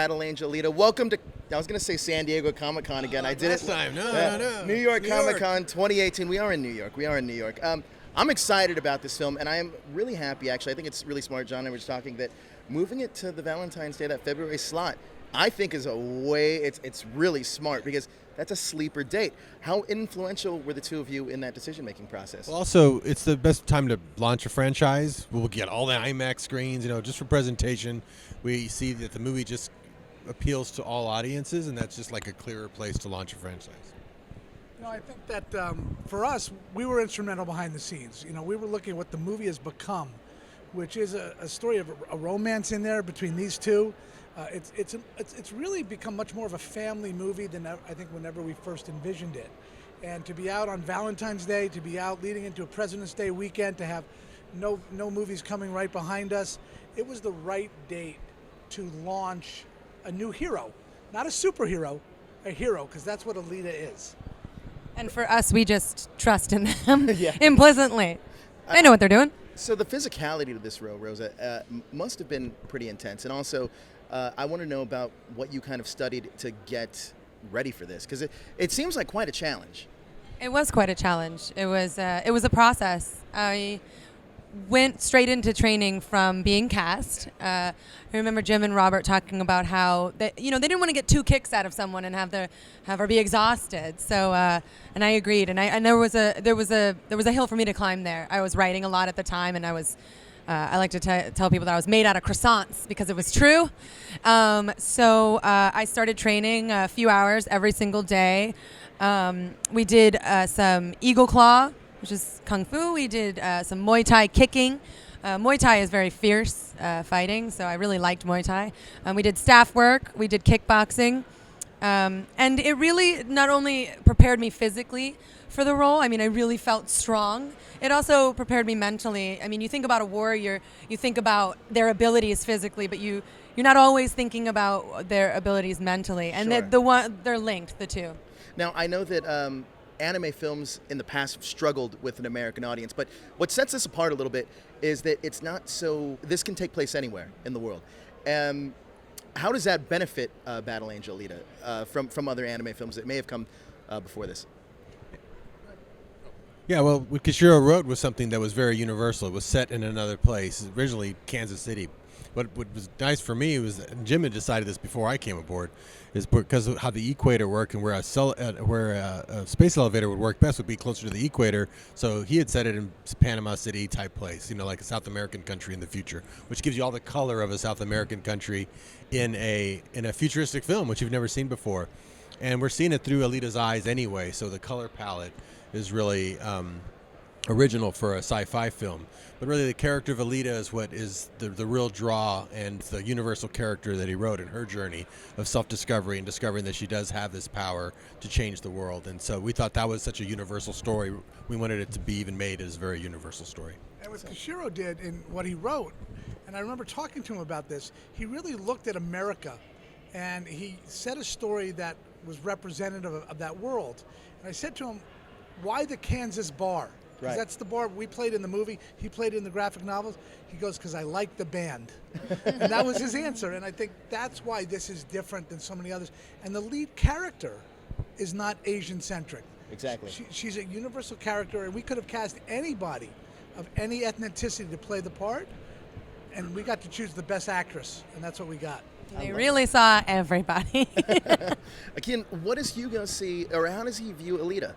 Battle Angel. Alita, welcome to, I was going to say San Diego Comic-Con again. I did last it. time. No. New York Comic-Con 2018. We are in New York. I'm excited about this film, and I am really happy, actually. I think it's really smart, John and I were just talking, that moving it to the Valentine's Day, that February slot, I think is it's really smart, because that's a sleeper date. How influential were the two of you in that decision-making process? Well, also, it's the best time to launch a franchise. We'll get all the IMAX screens, just for presentation. We see that the movie just appeals to all audiences, and that's just like a clearer place to launch a franchise. I think that for us, we were instrumental behind the scenes. We were looking at what the movie has become, which is a story of a romance in there between these two. It's really become much more of a family movie than I think whenever we first envisioned it. And to be out on Valentine's Day, to be out leading into a President's Day weekend, to have no movies coming right behind us, it was the right date to launch a new hero. Not a superhero, a hero, because that's what Alita is. And for us, we just trust in them implicitly. They know what they're doing. So the physicality of this role, Rosa, must have been pretty intense. And also, I want to know about what you kind of studied to get ready for this, because it seems like quite a challenge. It was quite a challenge. It was a process. I went straight into training from being cast. I remember Jim and Robert talking about how they didn't want to get two kicks out of someone and have her be exhausted. So and I agreed. And there was a hill for me to climb there. I was writing a lot at the time, and I like to tell people that I was made out of croissants, because it was true. So I started training a few hours every single day. We did some Eagle Claw, which is Kung Fu. We did some Muay Thai kicking. Muay Thai is very fierce fighting, so I really liked Muay Thai. We did staff work. We did kickboxing. And it really not only prepared me physically for the role, I really felt strong. It also prepared me mentally. You think about a warrior, you think about their abilities physically, but you're not always thinking about their abilities mentally. And Sure. they're linked, the two. Now, I know that anime films in the past have struggled with an American audience, but what sets this apart a little bit is that it's not so, this can take place anywhere in the world. How does that benefit Battle Angel, Alita, from other anime films that may have come before this? Yeah, well, what Kishiro wrote was something that was very universal. It was set in another place, originally Kansas City. What was nice for me was, and Jim had decided this before I came aboard, is because of how the equator worked and where a space elevator would work best would be closer to the equator. So he had set it in Panama City type place, like a South American country in the future, which gives you all the color of a South American country in a futuristic film, which you've never seen before. And we're seeing it through Alita's eyes anyway, so the color palette is really original for a sci-fi film. But really the character of Alita is what is the real draw, and the universal character that he wrote in her journey of self-discovery and discovering that she does have this power to change the world. And so we thought that was such a universal story. We wanted it to be even made as a very universal story. And what Kishiro did in what he wrote, and I remember talking to him about this, he really looked at America, and he said a story that was representative of that world. And I said to him, why the Kansas bar? Because Right. that's the bar we played in the movie. He played in the graphic novels. He goes, because I like the band. And that was his answer. And I think that's why this is different than so many others. And the lead character is not Asian-centric. Exactly. She's a universal character, and we could have cast anybody of any ethnicity to play the part, and we got to choose the best actress, and that's what we got. They really saw everybody. Again, what does Hugo see, or how does he view Alita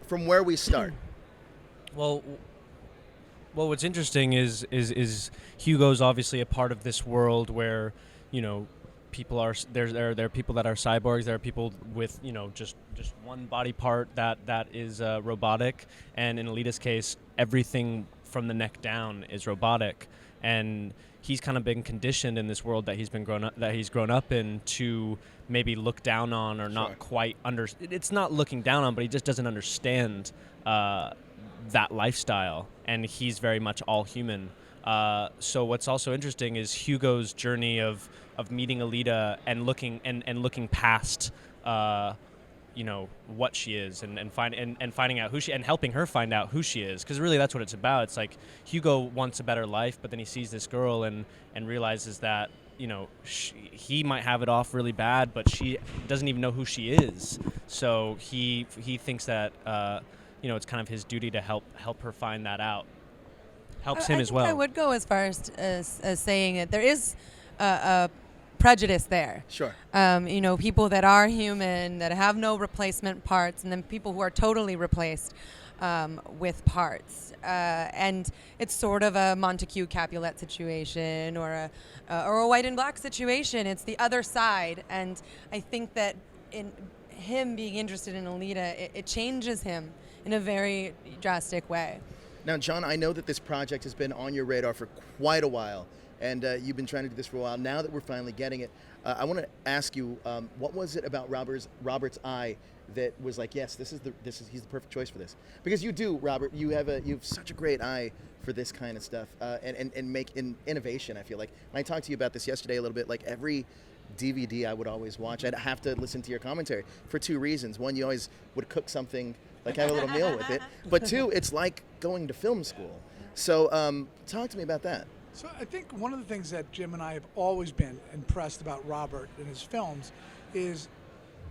from where we start? Well, what's interesting is Hugo's obviously a part of this world where, people are there are people that are cyborgs, there are people with just one body part that is robotic, and in Alita's case, everything from the neck down is robotic, and he's kind of been conditioned in this world that he's grown up in to maybe look down on, or not quite it's not looking down on, but he just doesn't understand that lifestyle, and he's very much all human. So what's also interesting is Hugo's journey of meeting Alita and looking past what she is, and finding out who she, and helping her find out who she is, because really that's what it's about. It's like Hugo wants a better life, but then he sees this girl and realizes that he might have it off really bad, but she doesn't even know who she is. So he thinks that it's kind of his duty to help her find that out. Helps him as well. I would go as far as saying that there is a prejudice there. Sure. People that are human, that have no replacement parts, and then people who are totally replaced with parts. And it's sort of a Montague Capulet situation or a white and black situation. It's the other side. And I think that in him being interested in Alita, it changes him in a very drastic way. Now, John, I know that this project has been on your radar for quite a while, and you've been trying to do this for a while. Now that we're finally getting it, I want to ask you, what was it about Robert's eye that was like, yes, he's the perfect choice for this? Because you do, Robert. You have such a great eye for this kind of stuff, and make innovation. I feel like when I talked to you about this yesterday a little bit, like every DVD I would always watch, I'd have to listen to your commentary for two reasons. One, you always would cook something, like have a little meal with it. But two, it's like going to film school. So talk to me about that. So I think one of the things that Jim and I have always been impressed about Robert in his films is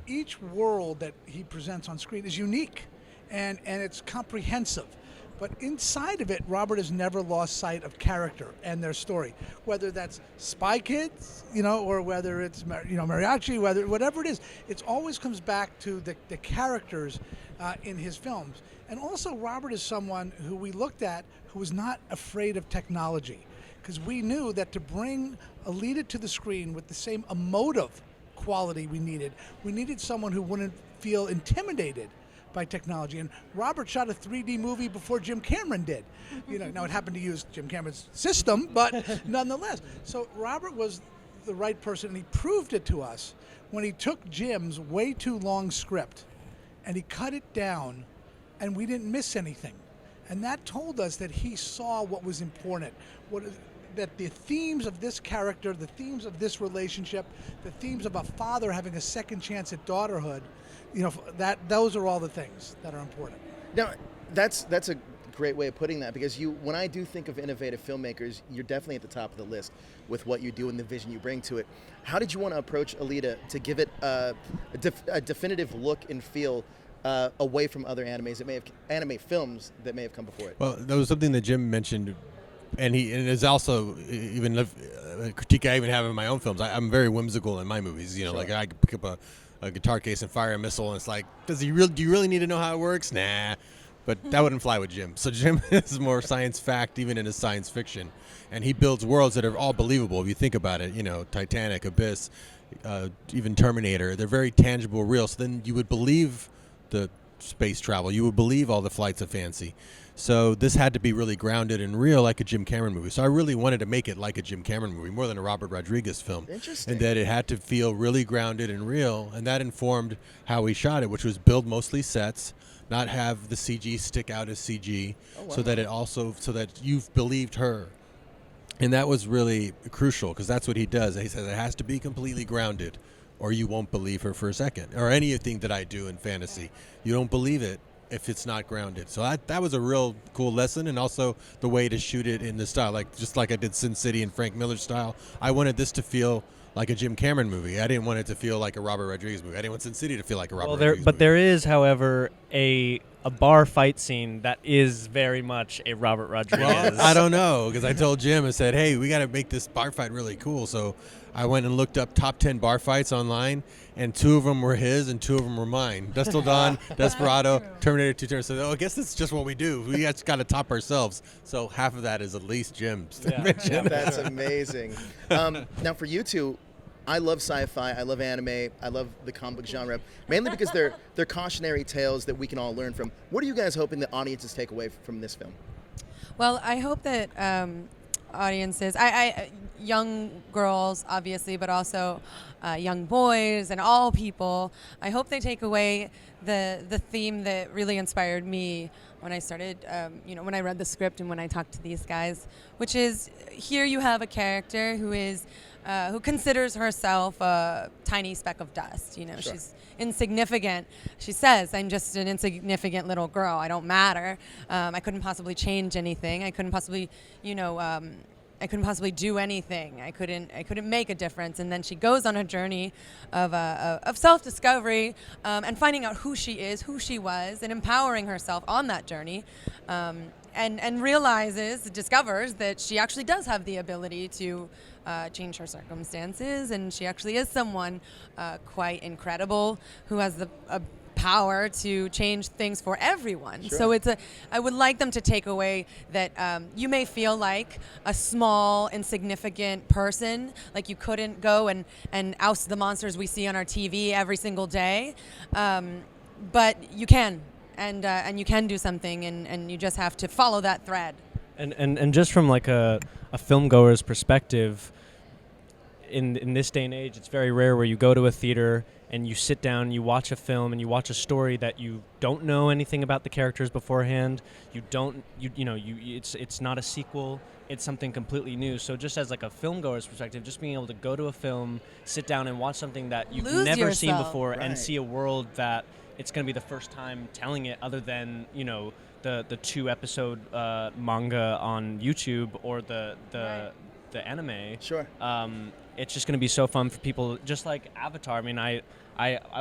each world that he presents on screen is unique and it's comprehensive. But inside of it, Robert has never lost sight of character and their story, whether that's Spy Kids, or whether it's Mariachi, whatever it is. It always comes back to the characters in his films. And also, Robert is someone who we looked at who was not afraid of technology, because we knew that to bring Alita to the screen with the same emotive quality we needed someone who wouldn't feel intimidated by technology. And Robert shot a 3D movie before Jim Cameron did. Now it happened to use Jim Cameron's system, but nonetheless. So Robert was the right person, and he proved it to us when he took Jim's way too long script and he cut it down, and we didn't miss anything. And that told us that he saw what was important, that the themes of this character, the themes of this relationship, the themes of a father having a second chance at daughterhood, those are all the things that are important. Now, that's a great way of putting that, because when I do think of innovative filmmakers, you're definitely at the top of the list with what you do and the vision you bring to it. How did you want to approach Alita to give it a definitive look and feel away from other anime films that may have come before it? Well, that was something that Jim mentioned, and it is also even a critique I even have in my own films. I'm very whimsical in my movies. Sure. Like I could pick up a guitar case and fire a missile, and it's like, do you really need to know how it works? Nah. But that wouldn't fly with Jim. So Jim is more science fact, even in his science fiction. And he builds worlds that are all believable if you think about it. Titanic, Abyss, even Terminator. They're very tangible, real. So then you would believe the space travel. You would believe all the flights of fancy. So this had to be really grounded and real, like a Jim Cameron movie. So I really wanted to make it like a Jim Cameron movie, more than a Robert Rodriguez film. Interesting. And that it had to feel really grounded and real. And that informed how we shot it, which was build mostly sets, not have the CG stick out as CG, so that you've believed her. And that was really crucial, because that's what he does. He says it has to be completely grounded, or you won't believe her for a second. Or anything that I do in fantasy, you don't believe it if it's not grounded. So that was a real cool lesson, and also the way to shoot it in the style, just like I did Sin City and Frank Miller's style. I wanted this to feel like a Jim Cameron movie. I didn't want it to feel like a Robert Rodriguez movie. I didn't want Sin City to feel like a Robert Rodriguez movie. But there is, however, a bar fight scene that is very much a Robert Rodriguez. Well, I don't know, because I told Jim, I said, hey, we got to make this bar fight really cool. So I went and looked up top 10 bar fights online, and 2 of them were his and 2 of them were mine. Dust Till Dawn, Desperado, Terminator 2 Terminator. So I guess that's just what we do. We just got to top ourselves. So half of that is at least Jim's. Yeah. That's amazing. Now for you two, I love sci-fi, I love anime, I love the comic book genre, mainly because they're cautionary tales that we can all learn from. What are you guys hoping the audiences take away from this film? Well, I hope that audiences, young girls, obviously, but also young boys and all people, I hope they take away the theme that really inspired me when I started, when I read the script and when I talked to these guys, which is, here you have a character who considers herself a tiny speck of dust. Sure. She's insignificant. She says, I'm just an insignificant little girl. I don't matter. I couldn't possibly change anything. I couldn't possibly, I couldn't possibly do anything. I couldn't make a difference. And then she goes on a journey of self-discovery and finding out who she is, who she was, and empowering herself on that journey. And discovers that she actually does have the ability to change her circumstances, and she actually is someone quite incredible who has the power to change things for everyone. Sure. So I would like them to take away that you may feel like a small, insignificant person, like you couldn't go and oust the monsters we see on our TV every single day, but you can. And you can do something, and you just have to follow that thread. And just from like a film goer's perspective, in this day and age, it's very rare where you go to a theater and you sit down, you watch a film, and you watch a story that you don't know anything about the characters beforehand. It's not a sequel. It's something completely new. So just as like a film goer's perspective, just being able to go to a film, sit down and watch something that you've never seen before, Right. and see a world that it's going to be the first time telling it, other than the 2-episode manga on YouTube or the anime. Sure. It's just going to be so fun for people, just like Avatar. I mean, I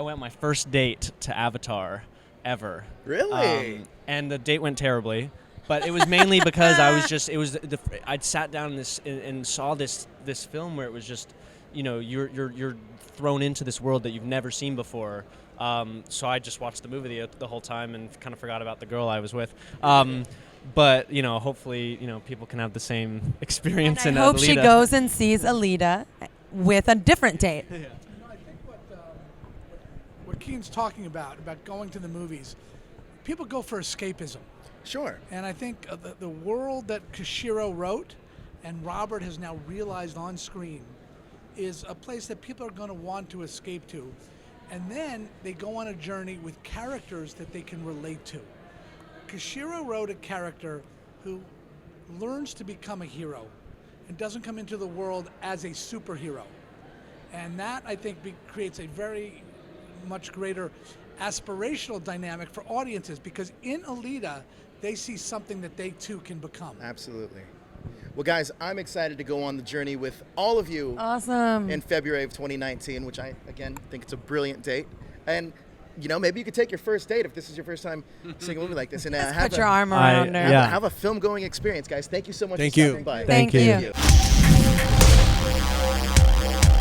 went my first date to Avatar ever. Really? And the date went terribly, but it was mainly because I'd sat down and saw this film where it was just, you're thrown into this world that you've never seen before. So I just watched the movie the whole time and kind of forgot about the girl I was with. But hopefully, people can have the same experience. And I in hope Alita. she goes and sees Alita with a different date. I think what Keen's talking about going to the movies, people go for escapism. Sure. And I think the world that Kishiro wrote and Robert has now realized on screen is a place that people are going to want to escape to. And then they go on a journey with characters that they can relate to. Kishiro wrote a character who learns to become a hero and doesn't come into the world as a superhero. And that, I think, creates a very much greater aspirational dynamic for audiences, because in Alita, they see something that they too can become. Absolutely. Well, guys, I'm excited to go on the journey with all of you Awesome. in February of 2019, which I, again, think it's a brilliant date. And, maybe you could take your first date if this is your first time seeing a movie like this. And Put your arm around her. have a film-going experience, guys. Thank you so much Thank for you. stopping by. Thank you. Thank you.